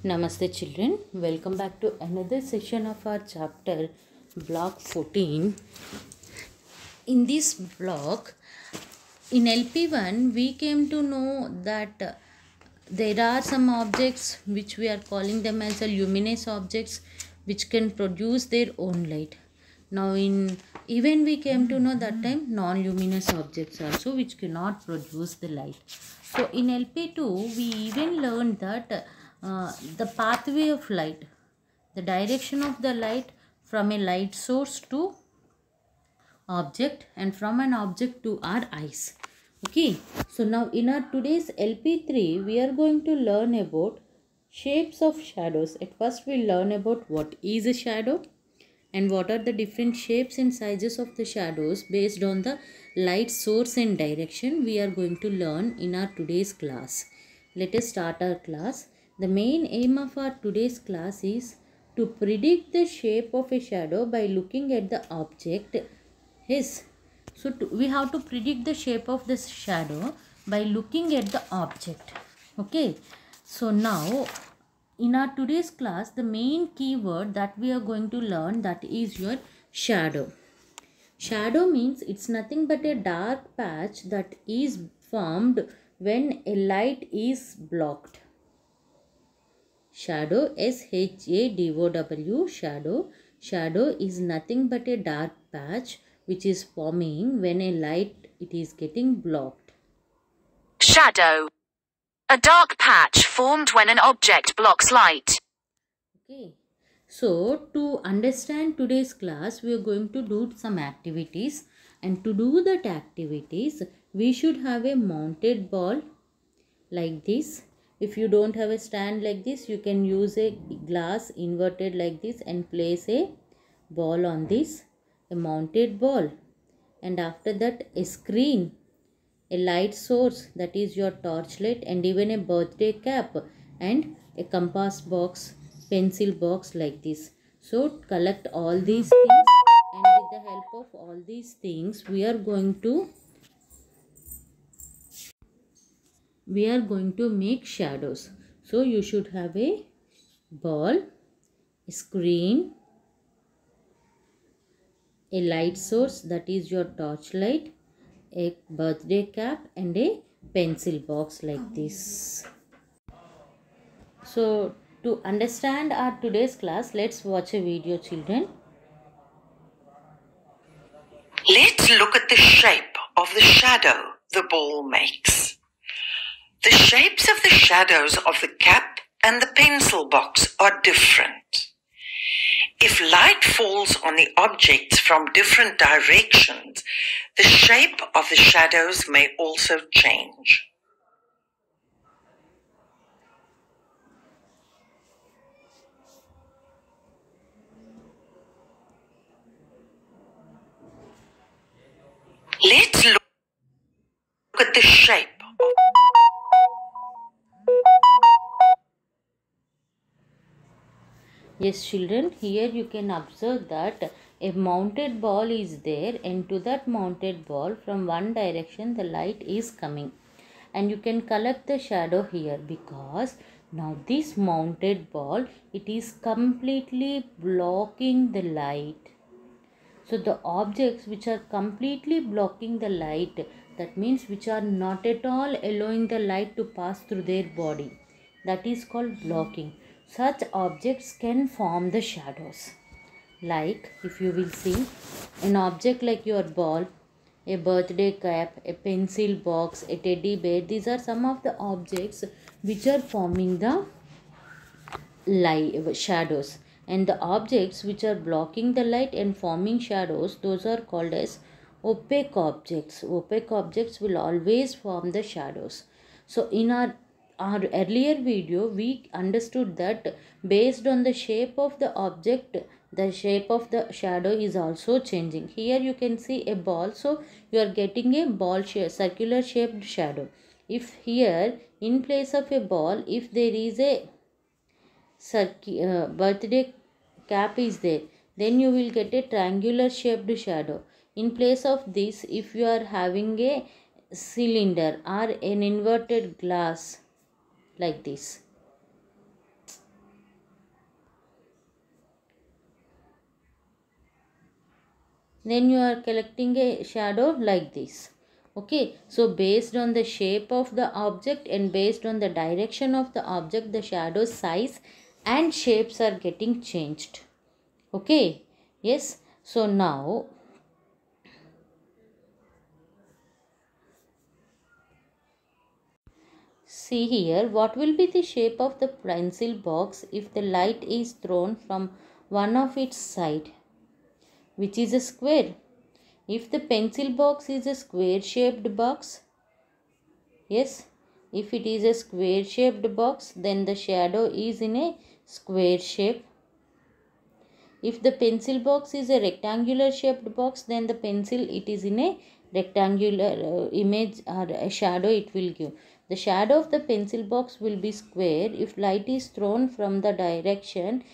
Namaste children, welcome back to another session of our chapter block 14. In this block, in LP1 we came to know that there are some objects which we are calling them as a luminous objects which can produce their own light. Now in even we came to know that time non-luminous objects also which cannot produce the light. So in LP2 we even learned that the pathway of light, the direction of the light from a light source to object and from an object to our eyes. Okay, so now in our today's LP3 we are going to learn about shapes of shadows. At first we learn about what is a shadow and what are the different shapes and sizes of the shadows based on the light source and direction we are going to learn in our today's class. Let us start our class. The main aim of our today's class is to predict the shape of a shadow by looking at the object. We have to predict the shape of this shadow by looking at the object. Okay. So now in our today's class, the main keyword that we are going to learn, that is your shadow. Shadow means it's nothing but a dark patch that is formed when a light is blocked. Shadow, S-H-A-D-O-W, shadow. Shadow is nothing but a dark patch which is forming when a light is getting blocked. Shadow. A dark patch formed when an object blocks light. Okay. So, to understand today's class, we are going to do some activities. And to do that activities, we should have a mounted ball like this. If you don't have a stand like this, you can use a glass inverted like this and place a ball on this, a mounted ball. And after that, a screen, a light source, that is your torchlight, and even a birthday cap and a compass box, pencil box like this. So collect all these things, and with the help of all these things we are going to make shadows. So you should have a ball, a screen, a light source, that is your torchlight, a birthday cap and a pencil box like this. So to understand our today's class, let's watch a video, children. Let's look at the shape of the shadow the ball makes. The shapes of the shadows of the cap and the pencil box are different. If light falls on the objects from different directions, the shape of the shadows may also change. Let's look at the shape of Yes, children, here you can observe that a mounted ball is there, and to that mounted ball from one direction the light is coming, and you can collect the shadow here, because now this mounted ball, it is completely blocking the light. So the objects which are completely blocking the light, that means which are not at all allowing the light to pass through their body, that is called blocking. Such objects can form the shadows. Like if you will see an object like your ball, a birthday cap, a pencil box, a teddy bear, these are some of the objects which are forming the shadows, and the objects which are blocking the light and forming shadows, those are called as opaque objects. Opaque objects will always form the shadows. So in our earlier video we understood that based on the shape of the object, the shape of the shadow is also changing. Here you can see a ball, so you are getting a ball shape, circular shaped shadow. If here in place of a ball, if there is a birthday cap is there, then you will get a triangular shaped shadow. In place of this, if you are having a cylinder or an inverted glass like this, then you are collecting a shadow like this. Okay, so based on the shape of the object and based on the direction of the object, the shadow size and shapes are getting changed. Okay, yes. So now see here, what will be the shape of the pencil box if the light is thrown from one of its side, which is a square? If the pencil box is a square shaped box, yes, if it is a square shaped box, then the shadow is in a square shape. If the pencil box is a rectangular shaped box, then the pencil it is in a rectangular image or a shadow it will give. The shadow of the pencil box will be square if light is thrown from the direction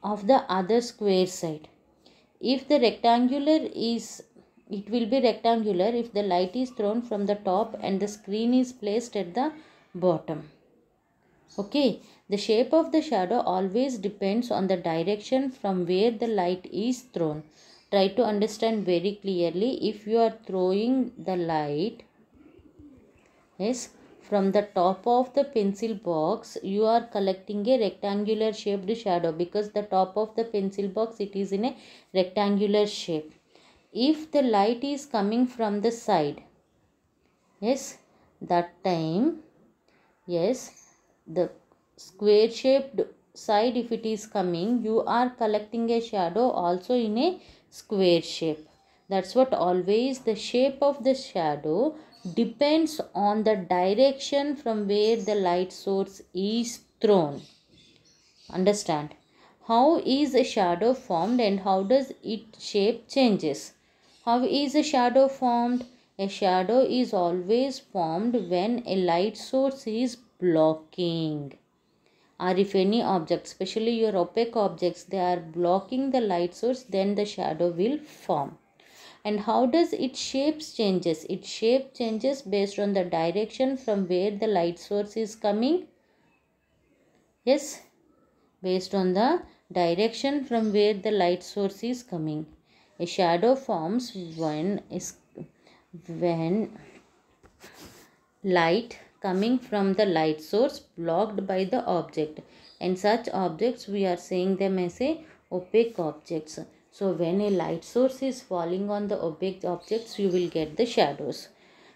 of the other square side. If the rectangular is, it will be rectangular if the light is thrown from the top and the screen is placed at the bottom. Okay, the shape of the shadow always depends on the direction from where the light is thrown. Try to understand very clearly. If you are throwing the light, yes, from the top of the pencil box, you are collecting a rectangular shaped shadow because the top of the pencil box it is in a rectangular shape. If the light is coming from the side, yes, that time, yes, the square shaped side if it is coming, you are collecting a shadow also in a square shape. That's what always the shape of the shadow depends on the direction from where the light source is thrown. Understand? How is a shadow formed and how does its shape changes? How is a shadow formed? A shadow is always formed when a light source is blocking, or if any object, especially your opaque objects, they are blocking the light source, then the shadow will form. And how does its shape changes? Its shape changes based on the direction from where the light source is coming. Yes, based on the direction from where the light source is coming. A shadow forms when light coming from the light source blocked by the object, and such objects we are saying them as a opaque objects. So when a light source is falling on the opaque objects, you will get the shadows.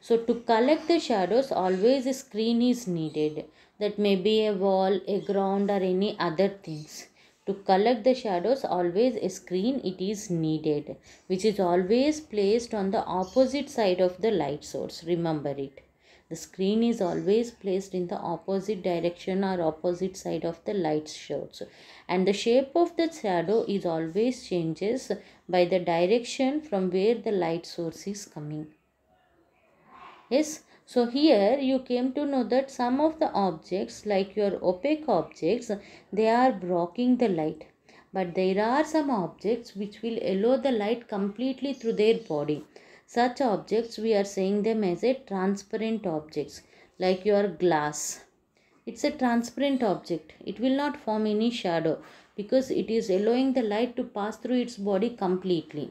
So to collect the shadows, always a screen is needed. That may be a wall, a ground, or any other things. To collect the shadows, always a screen it is needed, which is always placed on the opposite side of the light source. Remember it. The screen is always placed in the opposite direction or opposite side of the light source, and the shape of the shadow is always changes by the direction from where the light source is coming. Yes, so here you came to know that some of the objects like your opaque objects, they are blocking the light, but there are some objects which will allow the light completely through their body. Such objects we are saying them as a transparent objects, like your glass. It's a transparent object. It will not form any shadow because it is allowing the light to pass through its body completely.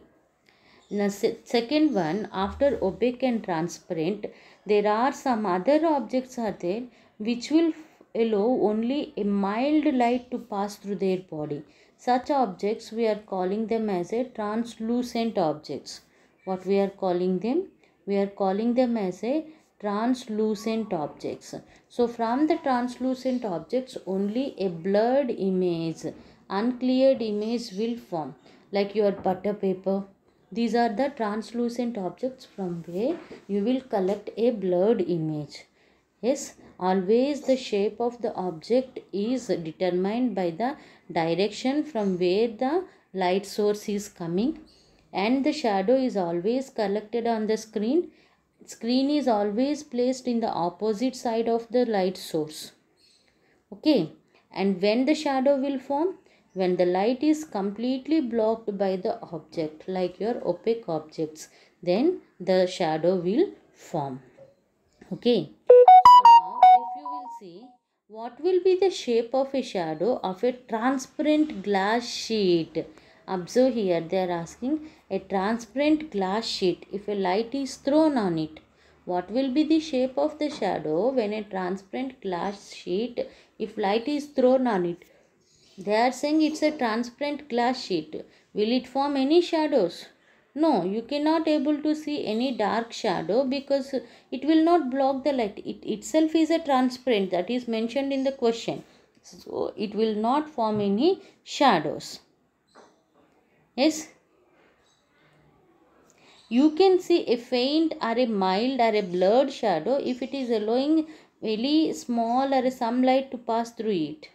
The second one, after opaque and transparent, there are some other objects are there which will allow only a mild light to pass through their body. Such objects we are calling them as a translucent objects. What we are calling them? We are calling them as a translucent objects. So from the translucent objects, only a blurred image, uncleared image will form, like your butter paper. These are the translucent objects from where you will collect a blurred image. Yes, always the shape of the object is determined by the direction from where the light source is coming, and the shadow is always collected on the screen. Screen is always placed in the opposite side of the light source. Okay, and when the shadow will form? When the light is completely blocked by the object, like your opaque objects, then the shadow will form. Okay, so now if you will see, what will be the shape of a shadow of a transparent glass sheet? Observe here, they are asking a transparent glass sheet. If a light is thrown on it, what will be the shape of the shadow when a transparent glass sheet, if light is thrown on it? They are saying it's a transparent glass sheet. Will it form any shadows? No, you cannot able to see any dark shadow because it will not block the light. It itself is a transparent, that is mentioned in the question. So it will not form any shadows. Yes. You can see a faint or a mild or a blurred shadow if it is allowing very small or some light to pass through it.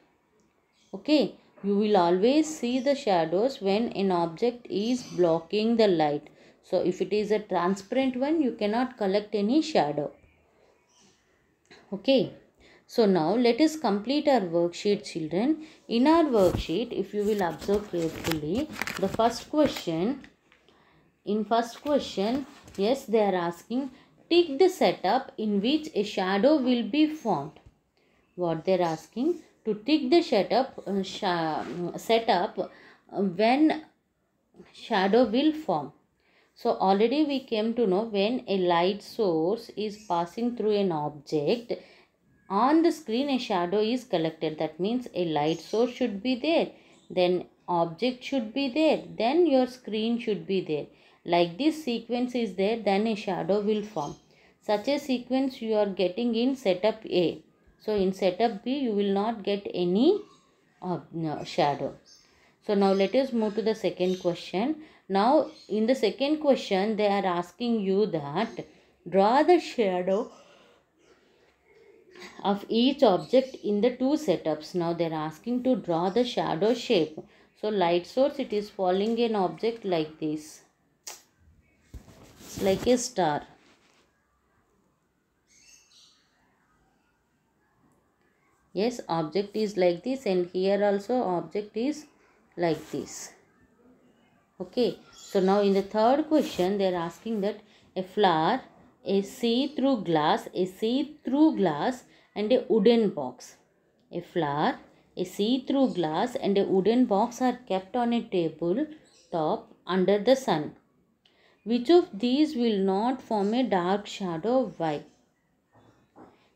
Okay, you will always see the shadows when an object is blocking the light. So if it is a transparent one, you cannot collect any shadow. Okay, so now let us complete our worksheet, children. In our worksheet, if you will observe carefully, the first question, yes, they are asking, tick the setup in which a shadow will be formed. What they are asking, to tick the setup when shadow will form. So already we came to know when a light source is passing through an object, on the screen a shadow is collected. That means a light source should be there, then object should be there, then your screen should be there. Like this sequence is there, then a shadow will form. Such a sequence you are getting in setup A. So in setup B you will not get any shadow. So now let us move to the second question. Now in the second question they are asking you that draw the shadow of each object in the two setups. Now they are asking to draw the shadow shape. So light source, it is falling an object like this. It's like a star. Yes, object is like this, and here also object is like this. Okay, so now in the third question they are asking that a flower, a see-through glass, and a wooden box. A flower, a see-through glass and a wooden box are kept on a table top under the sun. Which of these will not form a dark shadow? Why?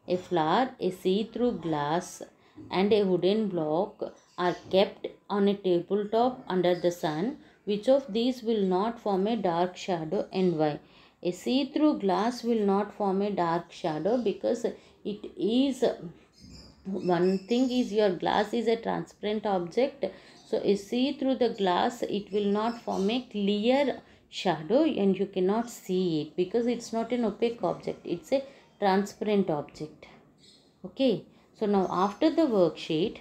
A flower, a see-through glass and a wooden block are kept on a tabletop under the sun. Which of these will not form a dark shadow and why? A see-through glass will not form a dark shadow because it is, one thing is, your glass is a transparent object. So a see through the glass, it will not form a clear shadow and you cannot see it because it's not an opaque object. It's a transparent object. Okay, so now after the worksheet,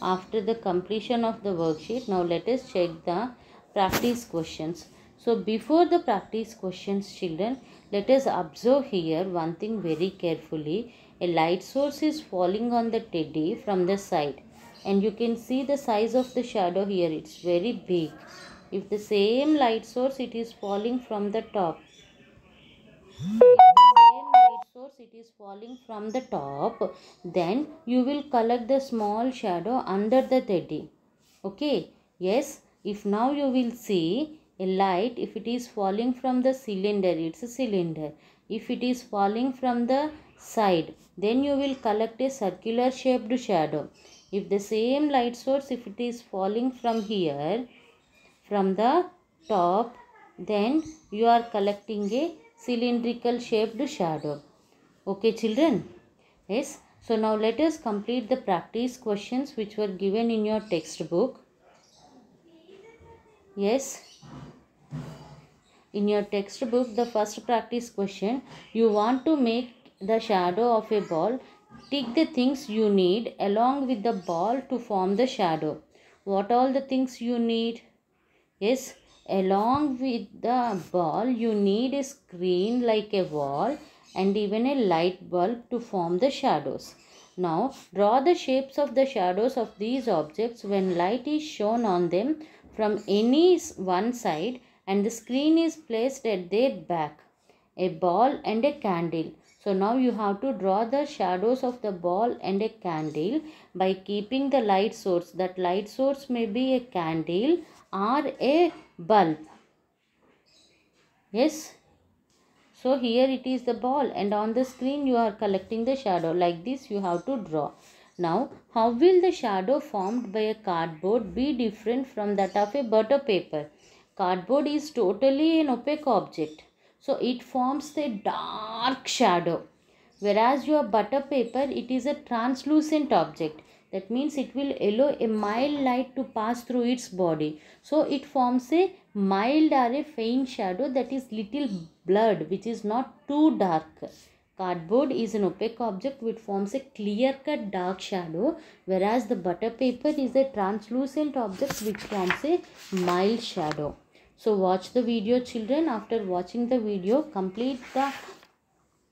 after the completion of the worksheet, now let us check the practice questions. So before the practice questions, children, let us observe here one thing very carefully. A light source is falling on the teddy from the side and you can see the size of the shadow here. It's very big. If the same light source, it is falling from the top, it is falling from the top, then you will collect the small shadow under the teddy. Okay, yes, if now you will see a light, if it is falling from the cylinder, it's a cylinder. If it is falling from the side, then you will collect a circular shaped shadow. If the same light source, if it is falling from here, from the top, then you are collecting a cylindrical shaped shadow. Okay, children? Yes. So now let us complete the practice questions which were given in your textbook. Yes. In your textbook, the first practice question, you want to make the shadow of a ball. Tick the things you need along with the ball to form the shadow. What all the things you need? Yes, along with the ball, you need a screen like a wall and even a light bulb to form the shadows. Now, draw the shapes of the shadows of these objects when light is shown on them from any one side and the screen is placed at their back. A ball and a candle. So now you have to draw the shadows of the ball and a candle by keeping the light source. That light source may be a candle or a bulb. Yes. So here it is the ball, and on the screen you are collecting the shadow. Like this you have to draw. Now how will the shadow formed by a cardboard be different from that of a butter paper? Cardboard is totally an opaque object, so it forms a dark shadow. Whereas your butter paper, it is a translucent object. That means it will allow a mild light to pass through its body. So it forms a mild or a faint shadow that is little blurred, which is not too dark. Cardboard is an opaque object which forms a clear-cut dark shadow, whereas the butter paper is a translucent object which forms a mild shadow. So watch the video, children. After watching the video, complete the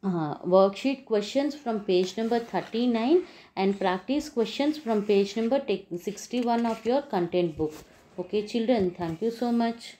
worksheet questions from page number 39 and practice questions from page number 61 of your content book. Okay children, thank you so much.